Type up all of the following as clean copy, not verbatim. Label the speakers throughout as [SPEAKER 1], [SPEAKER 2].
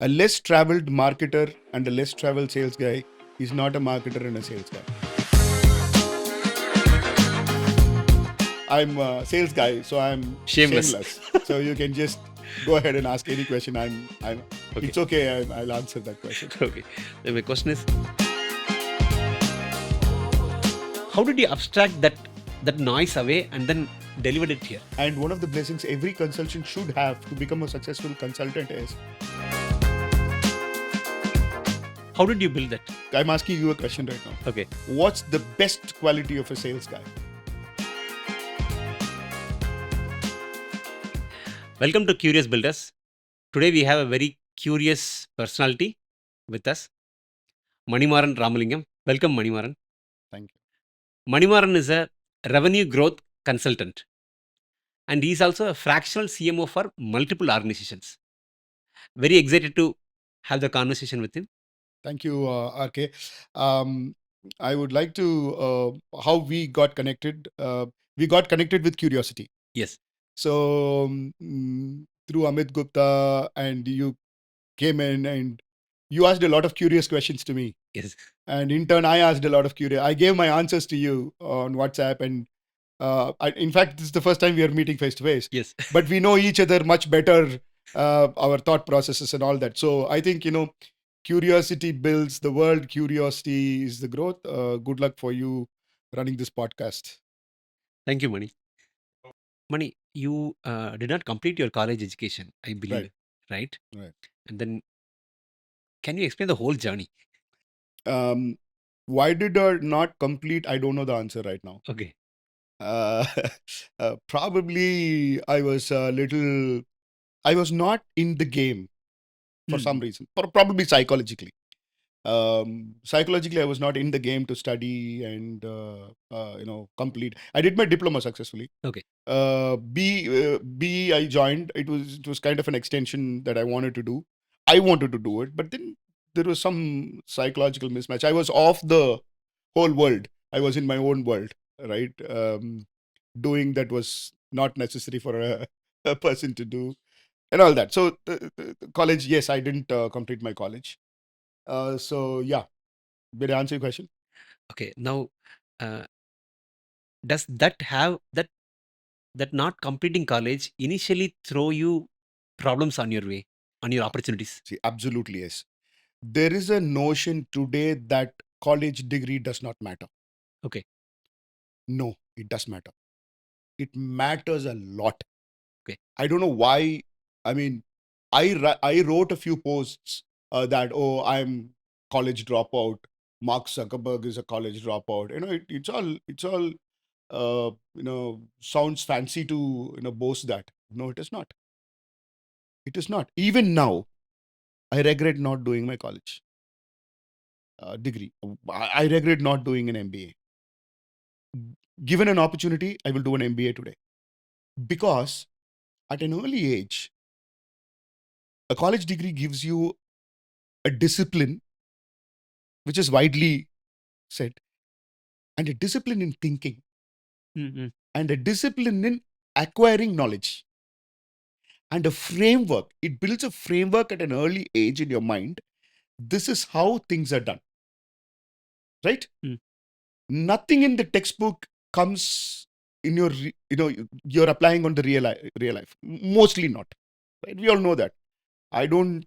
[SPEAKER 1] A less traveled marketer and a less traveled sales guy is not a marketer and a sales guy. I'm a sales guy, so I'm shameless. So you can just go ahead and ask any question.
[SPEAKER 2] Okay.
[SPEAKER 1] It's okay. I'll answer that question.
[SPEAKER 2] Okay. Then my question is, how did you abstract that noise away and then delivered it here?
[SPEAKER 1] And one of the blessings every consultant should have to become a successful consultant is,
[SPEAKER 2] How did you build that?
[SPEAKER 1] I'm asking you a question right now.
[SPEAKER 2] Okay.
[SPEAKER 1] What's the best quality of a sales guy?
[SPEAKER 2] Welcome to Curious Builders. Today we have a very curious personality with us, Manimaran Ramalingam. Welcome, Manimaran.
[SPEAKER 1] Thank you.
[SPEAKER 2] Manimaran is a revenue growth consultant, and he is also a fractional CMO for multiple organizations. Very excited to have the conversation with him.
[SPEAKER 1] Thank you, RK. I would like to, how we got connected. We got connected with curiosity.
[SPEAKER 2] Yes.
[SPEAKER 1] So through Amit Gupta, and you came in and you asked a lot of curious questions to me.
[SPEAKER 2] Yes.
[SPEAKER 1] And in turn, I asked a lot of curious. I gave my answers to you on WhatsApp, and in fact, this is the first time we are meeting face to face.
[SPEAKER 2] Yes.
[SPEAKER 1] But we know each other much better, our thought processes and all that. So I think, curiosity builds the world. Curiosity is the growth. Good luck for you running this podcast.
[SPEAKER 2] Thank you, Mani. Mani, you did not complete your college education, I believe, right?
[SPEAKER 1] Right.
[SPEAKER 2] And then, can you explain the whole journey?
[SPEAKER 1] Why did I not complete? I don't know the answer right now.
[SPEAKER 2] Okay.
[SPEAKER 1] Probably I was not in the game for some reason, probably psychologically. Psychologically, I was not in the game to study and complete. I did my diploma successfully.
[SPEAKER 2] Okay.
[SPEAKER 1] B I joined. It was kind of an extension that I wanted to do. I wanted to do it, but then there was some psychological mismatch. I was off the whole world. I was in my own world, right? Doing that was not necessary for a person to do, and all that. So the college, yes, I didn't complete my college. So yeah, did I answer your question?
[SPEAKER 2] Okay. Now, does that have that not completing college initially throw you problems on your way, on your opportunities?
[SPEAKER 1] See, absolutely yes. There is a notion today that college degree does not matter.
[SPEAKER 2] Okay.
[SPEAKER 1] No, it does matter. It matters a lot.
[SPEAKER 2] Okay.
[SPEAKER 1] I don't know why. I mean, I wrote a few posts that, oh, I'm college dropout. Mark Zuckerberg is a college dropout. It's all sounds fancy to boast that. No, it is not. It is not. Even now, I regret not doing my college degree. I regret not doing an MBA. Given an opportunity, I will do an MBA today. Because at an early age, a college degree gives you a discipline, which is widely said, and a discipline in thinking, and a discipline in acquiring knowledge, and a framework. It builds a framework at an early age in your mind. This is how things are done. Right? Nothing in the textbook comes in your, you're applying on the real life. Mostly not. Right? We all know that. Do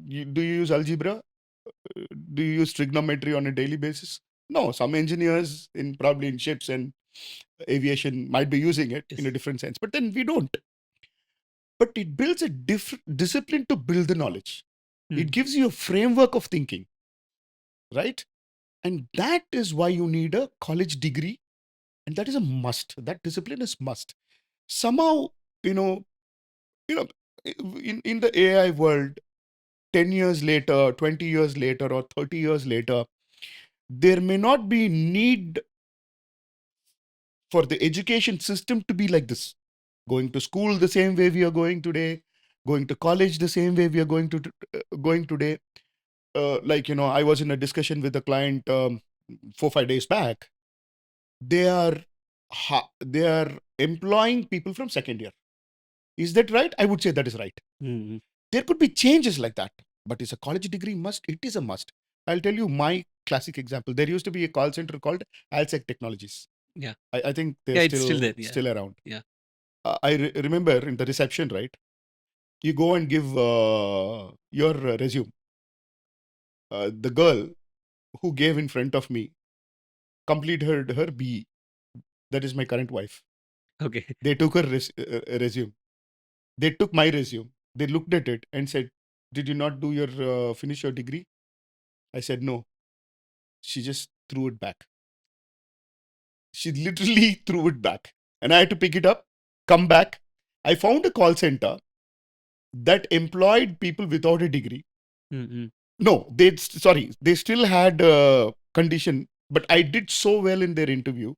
[SPEAKER 1] you use algebra? Do you use trigonometry on a daily basis? No, some engineers probably in ships and aviation might be using it in a different sense, but then we don't. But it builds a different discipline to build the knowledge. It gives you a framework of thinking, right? And that is why you need a college degree, and that is a must. That discipline is must. Somehow, in the AI world, 10 years later, 20 years later, or 30 years later, there may not be need for the education system to be like this. Going to school the same way we are going today, going to college the same way we are going today. I was in a discussion with a client 4-5 days back. They are employing people from second year. Is that right? I would say that is right. There could be changes like that. But is a college degree must? It is a must. I'll tell you my classic example. There used to be a call center called Alsec Technologies.
[SPEAKER 2] Yeah.
[SPEAKER 1] I think they're
[SPEAKER 2] Yeah, it's still there. Yeah.
[SPEAKER 1] still around.
[SPEAKER 2] Yeah.
[SPEAKER 1] I remember in the reception, right? You go and give your resume. The girl who gave in front of me completed her BE. That is my current wife.
[SPEAKER 2] Okay.
[SPEAKER 1] They took her resume. They took my resume. They looked at it and said, "Did you not do your finish your degree?" I said, "No." She just threw it back. She literally threw it back, and I had to pick it up, come back. I found a call center that employed people without a degree.
[SPEAKER 2] Mm-hmm.
[SPEAKER 1] No, they still had condition, but I did so well in their interview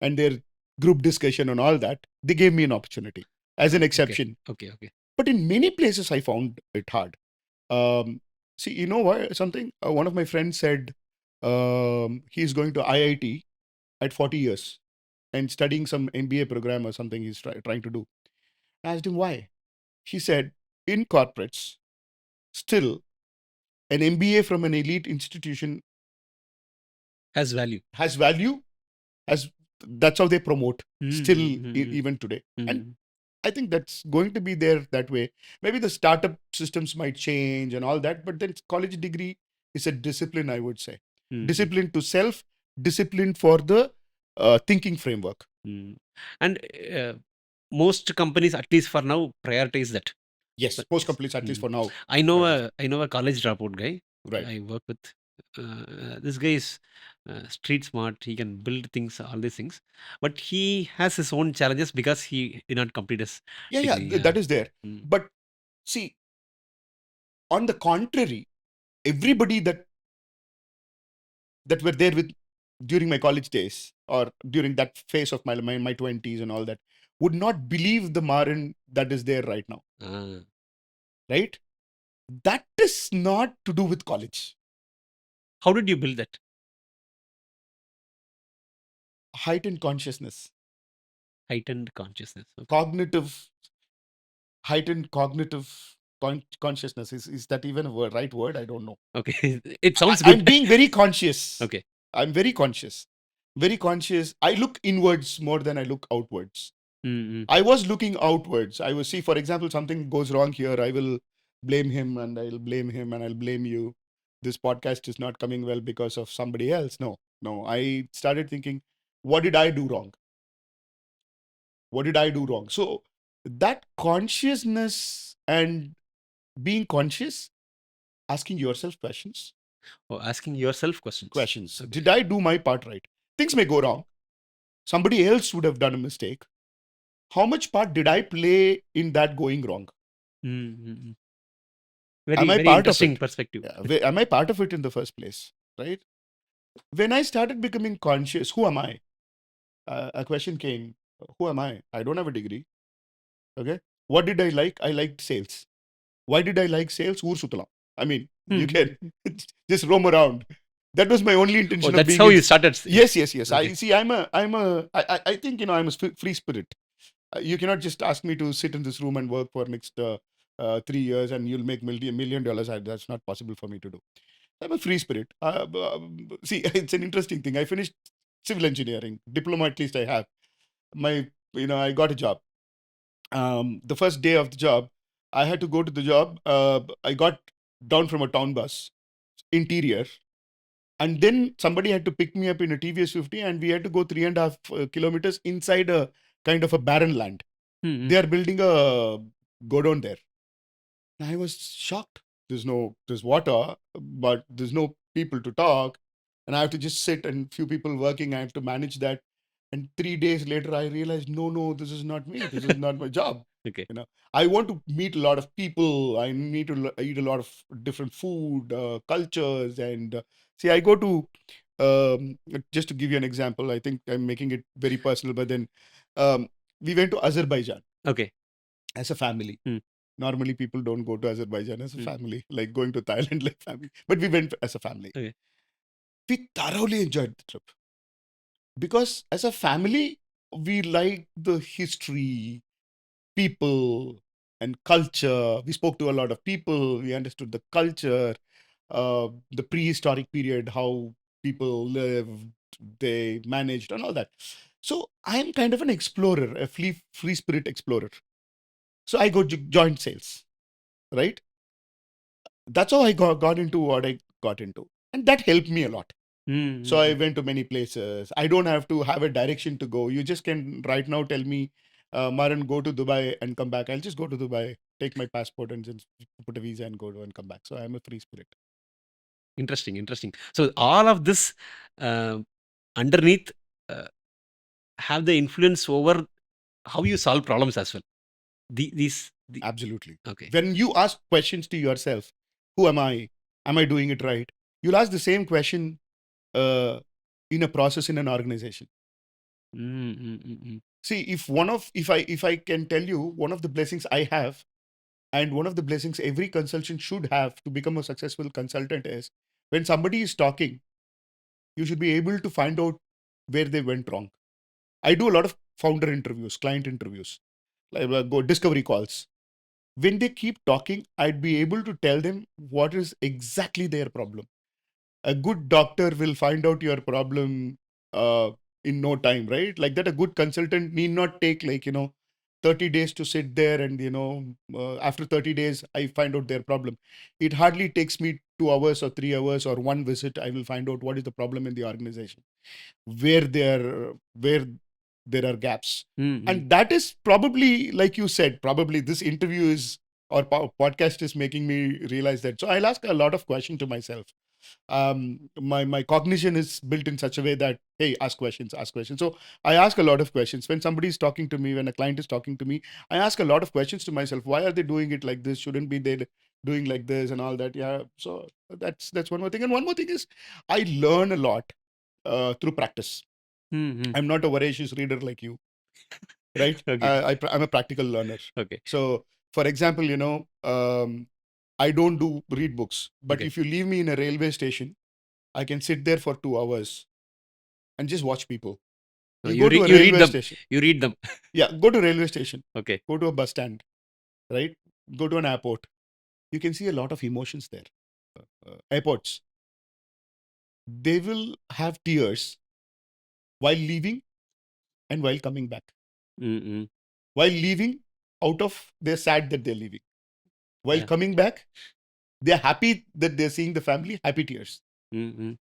[SPEAKER 1] and their group discussion and all that. They gave me an opportunity as an exception.
[SPEAKER 2] Okay.
[SPEAKER 1] But in many places, I found it hard. See, you know what? Something one of my friends said he's going to IIT at 40 years and studying some MBA program or something he's trying to do. I asked him why. He said, in corporates, still an MBA from an elite institution
[SPEAKER 2] Has value.
[SPEAKER 1] has value, as that's how they promote still even today. And I think that's going to be there that way. Maybe the startup systems might change and all that, but then college degree is a discipline, I would say. Discipline to self, discipline for the thinking framework.
[SPEAKER 2] And most companies, at least for now, prioritize that.
[SPEAKER 1] Yes,
[SPEAKER 2] But
[SPEAKER 1] most
[SPEAKER 2] yes.
[SPEAKER 1] companies, at least for now.
[SPEAKER 2] I know a college dropout guy.
[SPEAKER 1] Right.
[SPEAKER 2] I work with. This guy is street smart. He can build things, all these things. But he has his own challenges because he did not complete his degree.
[SPEAKER 1] That is there. But see, on the contrary, everybody that were there with during my college days or during that phase of my 20s and all that would not believe the Maran that is there right now. Right? That is not to do with college.
[SPEAKER 2] How did you build that?
[SPEAKER 1] Heightened consciousness.
[SPEAKER 2] Heightened consciousness. Okay.
[SPEAKER 1] Cognitive, heightened cognitive consciousness. Is that even a right word? I don't know.
[SPEAKER 2] Okay. It sounds good.
[SPEAKER 1] I'm being very conscious.
[SPEAKER 2] Okay.
[SPEAKER 1] I'm very conscious. Very conscious. I look inwards more than I look outwards. I was looking outwards. I was, see, for example, something goes wrong here. I will blame him and I'll blame him and I'll blame you. This podcast is not coming well because of somebody else. No. I started thinking, what did I do wrong? What did I do wrong? So that consciousness and being conscious, asking yourself questions.
[SPEAKER 2] Oh, asking yourself questions.
[SPEAKER 1] Okay. Did I do my part right? Things may go wrong. Somebody else would have done a mistake. How much part did I play in that going wrong?
[SPEAKER 2] Very interesting perspective.
[SPEAKER 1] Yeah. Am I part of it in the first place? Right? When I started becoming conscious, who am I? A question came, who am I? I don't have a degree. Okay. What did I like? I liked sales. Why did I like sales? Ur sutala. I mean, you can just roam around. That was my only intention.
[SPEAKER 2] That's of being how you started.
[SPEAKER 1] Yes. Okay. I think, I'm a free spirit. You cannot just ask me to sit in this room and work for next 3 years and you'll make $1 million. That's not possible for me to do. I'm a free spirit. See, it's an interesting thing. I finished civil engineering. Diploma at least I have. I got a job. The first day of the job, I had to go to the job. I got down from a town bus, interior. And then somebody had to pick me up in a TVS 50 and we had to go 3.5 kilometers inside a kind of a barren land. They are building a godown there. I was shocked. There's water, but there's no people to talk. And I have to just sit and few people working. I have to manage that. And 3 days later, I realized, no, this is not me. This is not my job.
[SPEAKER 2] Okay.
[SPEAKER 1] I want to meet a lot of people. I need to eat a lot of different food, cultures. And see, I go to, just to give you an example, I think I'm making it very personal, but then we went to Azerbaijan.
[SPEAKER 2] Okay.
[SPEAKER 1] As a family. Normally, people don't go to Azerbaijan as a family, like going to Thailand like family. But we went as a family.
[SPEAKER 2] Okay.
[SPEAKER 1] We thoroughly enjoyed the trip. Because as a family, we like the history, people, and culture. We spoke to a lot of people. We understood the culture, the prehistoric period, how people lived, they managed, and all that. So I'm kind of an explorer, a free spirit explorer. So I joined sales, right? That's how I got into what I got into, and that helped me a lot. So I went to many places. I don't have to have a direction to go. You just can right now tell me, Maran, go to Dubai and come back. I'll just go to Dubai, take my passport and just put a visa and go and come back. So I'm a free spirit.
[SPEAKER 2] Interesting, interesting. So all of this underneath have the influence over how you solve problems as well.
[SPEAKER 1] Absolutely.
[SPEAKER 2] Okay.
[SPEAKER 1] When you ask questions to yourself, who am I? Am I doing it right? You'll ask the same question in a process in an organization. See, if I can tell you, one of the blessings I have, and one of the blessings every consultant should have to become a successful consultant is, when somebody is talking, you should be able to find out where they went wrong. I do a lot of founder interviews, client interviews, like go discovery calls. When they keep talking, I'd be able to tell them what is exactly their problem. A good doctor will find out your problem in no time, right? Like that, a good consultant need not take 30 days to sit there and, after 30 days, I find out their problem. It hardly takes me 2 hours or 3 hours or one visit. I will find out what is the problem in the organization, where there are gaps. And that is probably, like you said, probably this interview is, or podcast is making me realize that. So I'll ask a lot of questions to myself. My cognition is built in such a way that, hey, ask questions. So I ask a lot of questions when somebody is talking to me, when a client is talking to me. I ask a lot of questions to myself. Why are they doing it like this? Shouldn't be they doing like this and all that? Yeah. So that's one more thing. And one more thing is, I learn a lot through practice. I'm not a voracious reader like you, right?
[SPEAKER 2] Okay.
[SPEAKER 1] I'm a practical learner.
[SPEAKER 2] Okay.
[SPEAKER 1] So, for example, I don't read books, but
[SPEAKER 2] Okay.
[SPEAKER 1] if you leave me in a railway station, I can sit there for 2 hours and just watch people. You go to a
[SPEAKER 2] you read
[SPEAKER 1] railway
[SPEAKER 2] them.
[SPEAKER 1] station.
[SPEAKER 2] You read them.
[SPEAKER 1] Yeah, go to a railway station.
[SPEAKER 2] Okay.
[SPEAKER 1] Go to a bus stand, right? Go to an airport. You can see a lot of emotions there. Airports, they will have tears while leaving and while coming back. While leaving, out of they're sad that they're leaving. While coming back, they're happy that they're seeing the family, happy tears.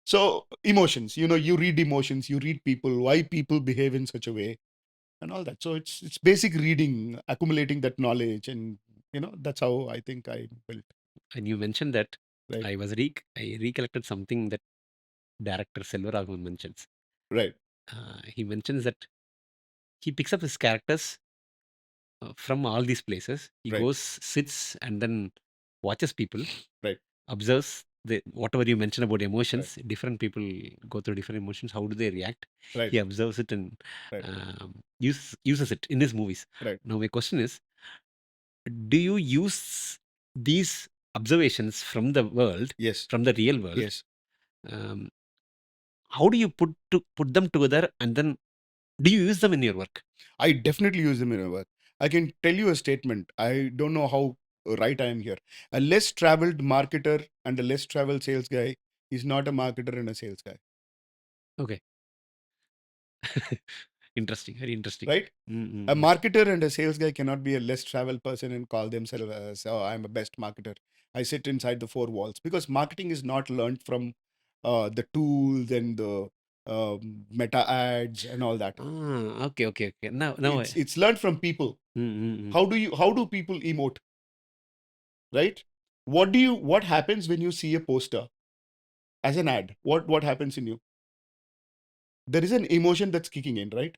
[SPEAKER 1] So emotions, you read emotions, you read people, why people behave in such a way and all that. So it's basic reading, accumulating that knowledge, and that's how I think I built.
[SPEAKER 2] And you mentioned that,
[SPEAKER 1] Right.
[SPEAKER 2] I recollected something that director Selvaraghavan mentions.
[SPEAKER 1] Right.
[SPEAKER 2] He mentions that he picks up his characters from all these places. He
[SPEAKER 1] Right.
[SPEAKER 2] goes, sits, and then watches people,
[SPEAKER 1] Right.
[SPEAKER 2] observes whatever you mentioned about emotions. Different people go through different emotions. How do they react?
[SPEAKER 1] Right.
[SPEAKER 2] He observes it and
[SPEAKER 1] Right.
[SPEAKER 2] uses it in his movies.
[SPEAKER 1] Right.
[SPEAKER 2] Now, my question is, do you use these observations from the world,
[SPEAKER 1] Yes.
[SPEAKER 2] from the real world?
[SPEAKER 1] Yes.
[SPEAKER 2] How do you put them together, and then do you use them in your work?
[SPEAKER 1] I definitely use them in my work. I can tell you a statement. I don't know how right I am here. A less traveled marketer and a less traveled sales guy is not a marketer and a sales guy.
[SPEAKER 2] Okay. Interesting. Very interesting.
[SPEAKER 1] Right? A marketer and a sales guy cannot be a less traveled person and call themselves as, oh, I'm a best marketer. I sit inside the four walls, because marketing is not learned from the tools and the meta ads and all that.
[SPEAKER 2] Okay. Now
[SPEAKER 1] It's learned from people. How do people emote? Right? What happens when you see a poster as an ad? What happens in you? There is an emotion that's kicking in, right?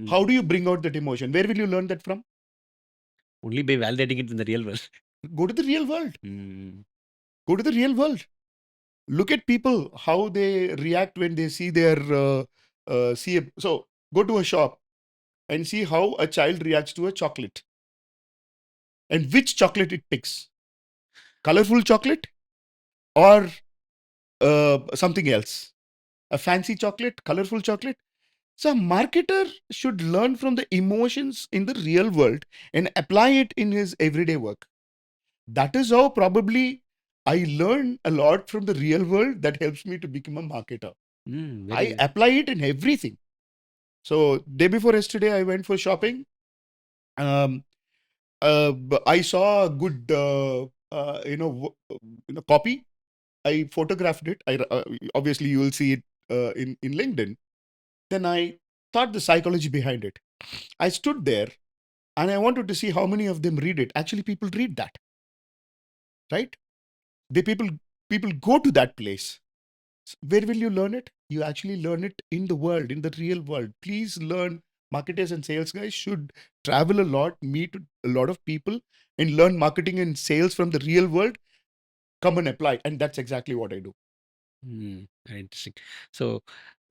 [SPEAKER 1] How do you bring out that emotion? Where will you learn that from?
[SPEAKER 2] only by validating it in the real world.
[SPEAKER 1] Go to the real world. Go to the real world. Look at people, how they react when they see so go to a shop and see how a child reacts to a chocolate, and which chocolate it picks. Colorful chocolate or something else? A fancy chocolate, colorful chocolate. So a marketer should learn from the emotions in the real world and apply it in his everyday work. That is how probably I learn a lot from the real world that helps me to become a marketer. I
[SPEAKER 2] Very.
[SPEAKER 1] apply it in everything. So day before yesterday, I went for shopping. Um, I saw a good, copy. I photographed it. Obviously you will see it in LinkedIn. Then I thought the psychology behind it. I stood there and I wanted to see how many of them read it. Actually, people read that, right? They people go to that place. Where will you learn it? You actually learn it in the world, in the real world. Please learn. Marketers and sales guys should travel a lot, meet a lot of people, and learn marketing and sales from the real world. Come and apply, and that's exactly what I do.
[SPEAKER 2] Very interesting. So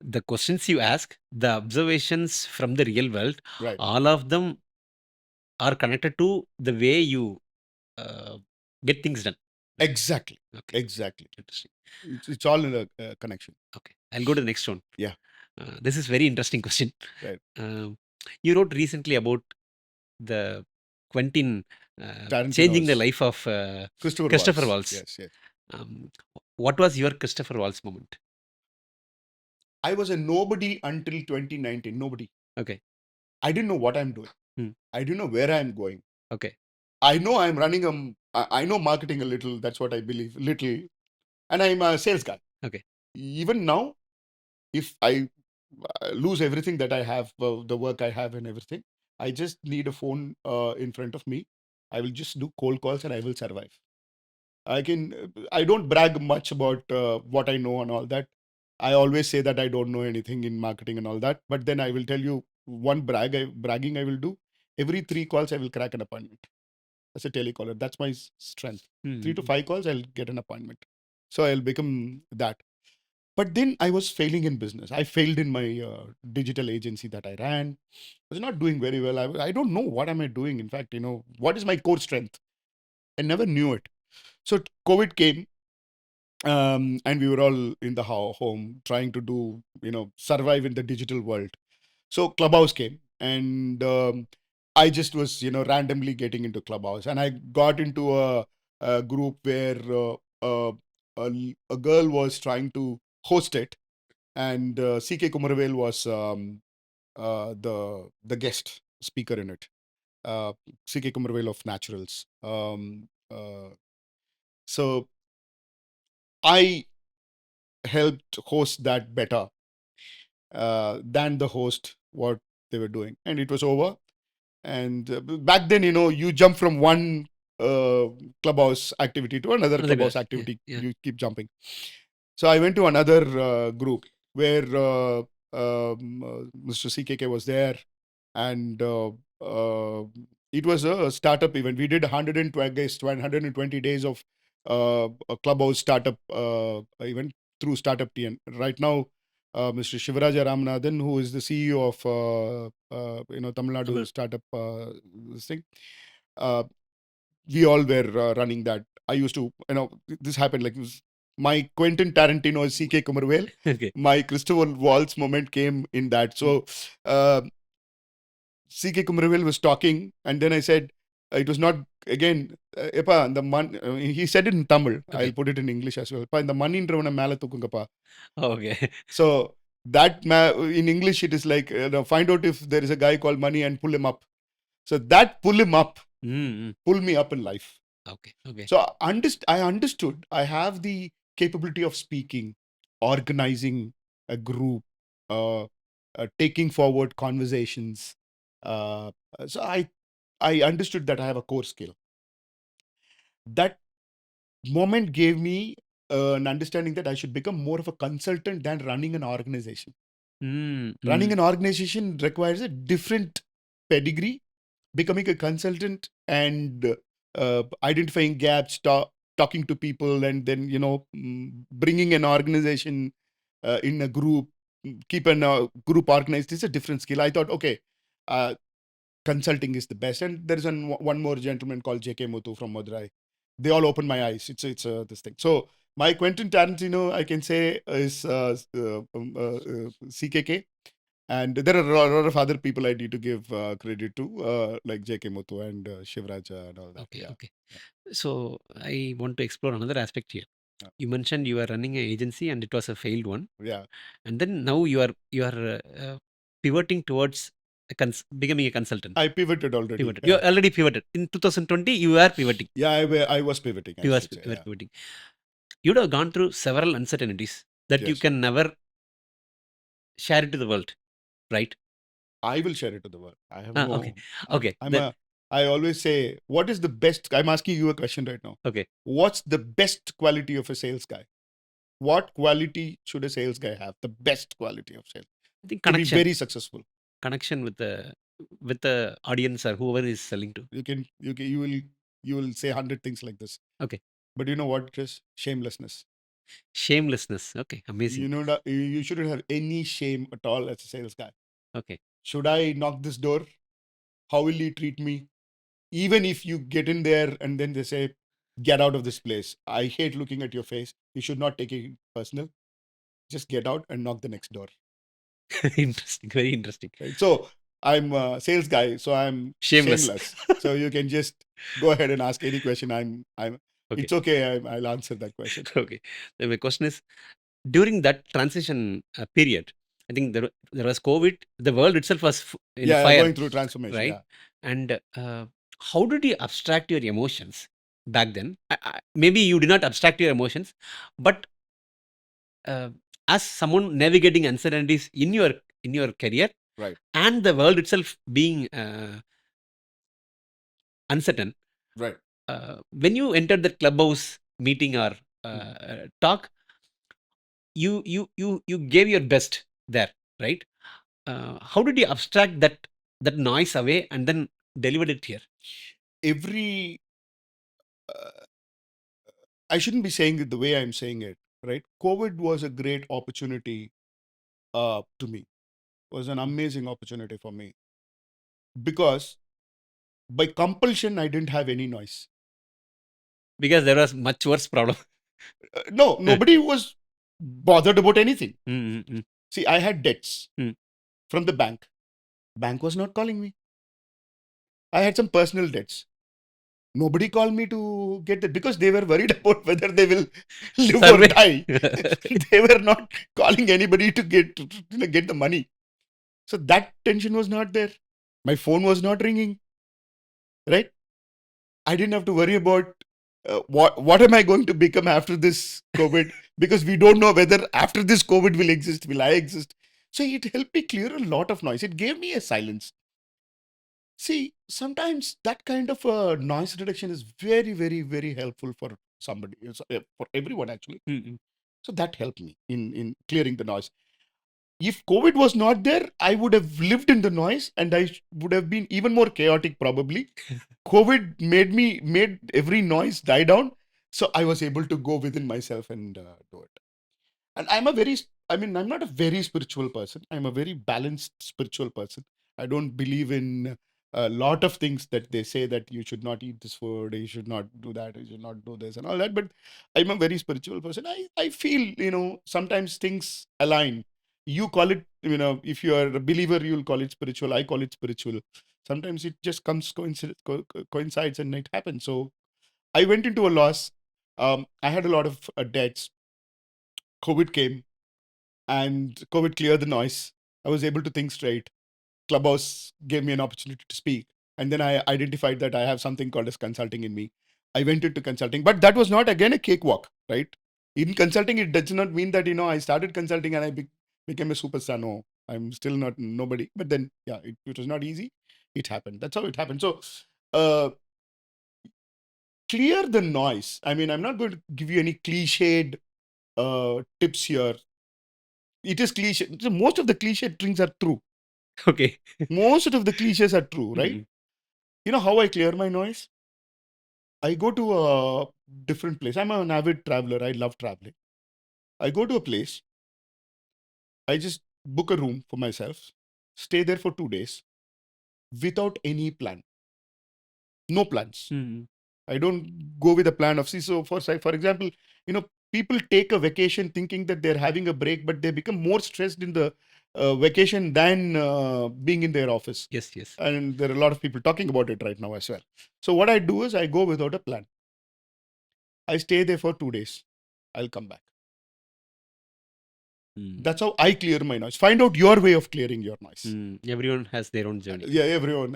[SPEAKER 2] the questions you ask, the observations from the real world,
[SPEAKER 1] Right.
[SPEAKER 2] all of them are connected to the way you uh, get things done.
[SPEAKER 1] Exactly.
[SPEAKER 2] Okay,
[SPEAKER 1] Exactly.
[SPEAKER 2] interesting.
[SPEAKER 1] It's all in a connection.
[SPEAKER 2] Okay, I'll go to the next one.
[SPEAKER 1] Yeah.
[SPEAKER 2] This is very interesting question.
[SPEAKER 1] Right.
[SPEAKER 2] You wrote recently about the Quentin changing the
[SPEAKER 1] Tarantino's
[SPEAKER 2] life of
[SPEAKER 1] Christopher
[SPEAKER 2] Christopher
[SPEAKER 1] Waltz.
[SPEAKER 2] Waltz.
[SPEAKER 1] Yes. Yes.
[SPEAKER 2] Um, what was your Christopher Waltz moment?
[SPEAKER 1] I was a nobody until 2019. Nobody.
[SPEAKER 2] Okay.
[SPEAKER 1] I didn't know what I'm doing.
[SPEAKER 2] Hmm.
[SPEAKER 1] I didn't know where I'm going.
[SPEAKER 2] Okay.
[SPEAKER 1] I know I'm running I know marketing a little. That's what I believe. Little. And I'm a sales guy.
[SPEAKER 2] Okay.
[SPEAKER 1] Even now, if I lose everything that I have, the work I have and everything, I just need a phone in front of me. I will just do cold calls and I will survive. I don't brag much about what I know and all that. I always say that I don't know anything in marketing and all that. But then I will tell you one bragging I will do. Every 3 calls, I will crack an appointment as a telecaller. That's my strength. 3 to 5 calls, I'll get an appointment. So I'll become that. But then I was failing in business. I failed in my digital agency that I ran. I was not doing very well. I don't know what am I doing. In fact, what is my core strength? I never knew it. So COVID came, and we were all in the home trying to do, survive in the digital world. So Clubhouse came, and I just was, randomly getting into Clubhouse, and I got into a group where a girl was trying to host it, and CK Kumaravel was the guest speaker in it. CK Kumaravel of Naturals. So I helped host that better than the host what they were doing, and it was over. And back then, you jump from one Clubhouse activity to another
[SPEAKER 2] Another
[SPEAKER 1] Clubhouse
[SPEAKER 2] guy.
[SPEAKER 1] activity.
[SPEAKER 2] Yeah.
[SPEAKER 1] You keep jumping. So I went to another group where Mr. CKK was there, and it was a startup event. We did 120 days of a Clubhouse startup event through Startup TN. Right now, Mr. Shivaraja Ramanathan, who is the CEO of Tamil Nadu
[SPEAKER 2] Tamil.
[SPEAKER 1] startup this thing, we all were running that. I used to, this happened like this. My Quentin Tarantino is CK Kumarvel.
[SPEAKER 2] Okay.
[SPEAKER 1] My Christopher Waltz moment came in that. So CK Kumarvel was talking, and then I said, it was not, again, Epa, he said it in Tamil.
[SPEAKER 2] Okay.
[SPEAKER 1] I'll put it in English as well. Pa, the money mela thukungappa.
[SPEAKER 2] Okay.
[SPEAKER 1] So that in English, it is like, find out if there is a guy called Money and pull him up. So that pull him up, pull me up in life.
[SPEAKER 2] Okay. Okay.
[SPEAKER 1] So I understood. I have the capability of speaking, organizing a group, taking forward conversations. So I understood that I have a core skill. That moment gave me an understanding that I should become more of a consultant than running an organization. Running an organization requires a different pedigree. Becoming a consultant and identifying gaps, talking to people, and then bringing an organization in a group, keep a group organized is a different skill. I thought, okay, consulting is the best. And there is one more gentleman called J.K. Muthu from Madurai. They all opened my eyes. It's this thing. So my Quentin Tarantino, I can say, is CKK. And there are a lot of other people I need to give credit to, like J.K. Muthu and Shivraja and all that.
[SPEAKER 2] Okay,
[SPEAKER 1] Yeah.
[SPEAKER 2] okay. So I want to explore another aspect here.
[SPEAKER 1] Yeah.
[SPEAKER 2] You mentioned you are running an agency and it was a failed one,
[SPEAKER 1] Yeah.
[SPEAKER 2] and then now you are pivoting towards becoming a consultant.
[SPEAKER 1] I pivoted already.
[SPEAKER 2] Pivoted. You
[SPEAKER 1] Yeah.
[SPEAKER 2] are already pivoted in 2020. You are pivoting.
[SPEAKER 1] Yeah, I was pivoting, I
[SPEAKER 2] You are
[SPEAKER 1] should say. Yeah.
[SPEAKER 2] pivoting. You would have gone through several uncertainties that you
[SPEAKER 1] Yes.
[SPEAKER 2] can never share it to the world, right?
[SPEAKER 1] I will share it to the world. I have
[SPEAKER 2] Okay,
[SPEAKER 1] no.
[SPEAKER 2] okay. Then
[SPEAKER 1] I always say, what is the best? I'm asking you a question right now.
[SPEAKER 2] okay.
[SPEAKER 1] What's the best quality of a sales guy? What quality should a sales guy have? The best quality of sales
[SPEAKER 2] I think
[SPEAKER 1] to be
[SPEAKER 2] connection,
[SPEAKER 1] very successful.
[SPEAKER 2] connection with the audience or whoever is selling to.
[SPEAKER 1] You will say 100 things like this.
[SPEAKER 2] Okay.
[SPEAKER 1] But you know what it is? Shamelessness.
[SPEAKER 2] Shamelessness. Okay, amazing.
[SPEAKER 1] You know that you shouldn't have any shame at all as a sales guy.
[SPEAKER 2] Okay.
[SPEAKER 1] Should I knock this door? How will he treat me? Even if you get in there and then they say, get out of this place. I hate looking at your face. You should not take it personal. Just get out and knock the next door.
[SPEAKER 2] Interesting. Very interesting.
[SPEAKER 1] Right? So I'm a sales guy, so I'm
[SPEAKER 2] Shameless.
[SPEAKER 1] shameless. So you can just go ahead and ask any question.
[SPEAKER 2] Okay.
[SPEAKER 1] It's okay. I'll answer that question.
[SPEAKER 2] Okay. Then my question is, during that transition period, I think there was COVID. The world itself was in
[SPEAKER 1] Yeah,
[SPEAKER 2] fire,
[SPEAKER 1] going through transformation.
[SPEAKER 2] right?
[SPEAKER 1] Yeah.
[SPEAKER 2] And how did you abstract your emotions back then? Maybe you did not abstract your emotions, but as someone navigating uncertainties in your career,
[SPEAKER 1] Right.
[SPEAKER 2] and the world itself being uncertain,
[SPEAKER 1] Right.
[SPEAKER 2] when you entered the Clubhouse meeting or talk, you gave your best there, right? How did you abstract that noise away and then delivered it here?
[SPEAKER 1] Every I shouldn't be saying it the way I'm saying it, right? COVID was a great opportunity to me. It was an amazing opportunity for me because by compulsion I didn't have any noise.
[SPEAKER 2] Because there was much worse problem.
[SPEAKER 1] No, nobody was bothered about anything.
[SPEAKER 2] Mm-hmm.
[SPEAKER 1] See, I had debts
[SPEAKER 2] Mm.
[SPEAKER 1] from the bank. Bank was not calling me. I had some personal debts. Nobody called me to get that because they were worried about whether they will live or die. They were not calling anybody to get the money. So that tension was not there. My phone was not ringing, right? I didn't have to worry about what am I going to become after this COVID, because we don't know whether after this COVID will exist, will I exist. So it helped me clear a lot of noise. It gave me a silence. See, sometimes that kind of noise reduction is very, very, very helpful for somebody, for everyone actually.
[SPEAKER 2] Mm-hmm.
[SPEAKER 1] So that helped me in clearing the noise. If COVID was not there, I would have lived in the noise and I would have been even more chaotic probably. COVID made every noise die down. So I was able to go within myself and do it. And I'm not a very spiritual person. I'm a very balanced spiritual person. I don't believe in a lot of things that they say that you should not eat this food, you should not do that, you should not do this and all that. But I'm a very spiritual person. I feel, sometimes things align. You call it, if you are a believer, you'll call it spiritual. I call it spiritual. Sometimes it just coincides and it happens. So I went into a loss. I had a lot of debts. COVID came and COVID cleared the noise. I was able to think straight. Clubhouse gave me an opportunity to speak. And then I identified that I have something called as consulting in me. I went into consulting, but that was not again a cakewalk, right? In consulting, it does not mean that, I started consulting and I became a superstar. No, I'm still not nobody. But then, yeah, it was not easy. It happened. That's how it happened. So, uh, clear the noise. I mean, I'm not going to give you any cliched tips here. It is cliche. So most of the cliche things are true.
[SPEAKER 2] Okay.
[SPEAKER 1] Most of the cliches are true, right?
[SPEAKER 2] Mm-hmm.
[SPEAKER 1] You know how I clear my noise? I go to a different place. I'm an avid traveler. I love traveling. I go to a place. I just book a room for myself, stay there for 2 days without any plan. No plans.
[SPEAKER 2] Mm-hmm.
[SPEAKER 1] I don't go with a plan of, see, so for example, people take a vacation thinking that they're having a break, but they become more stressed in the vacation than being in their office.
[SPEAKER 2] Yes, yes.
[SPEAKER 1] And there are a lot of people talking about it right now as well. So what I do is I go without a plan. I stay there for 2 days. I'll come back. That's how I clear my noise. Find out your way of clearing your noise.
[SPEAKER 2] Everyone has their own journey.
[SPEAKER 1] Yeah, everyone.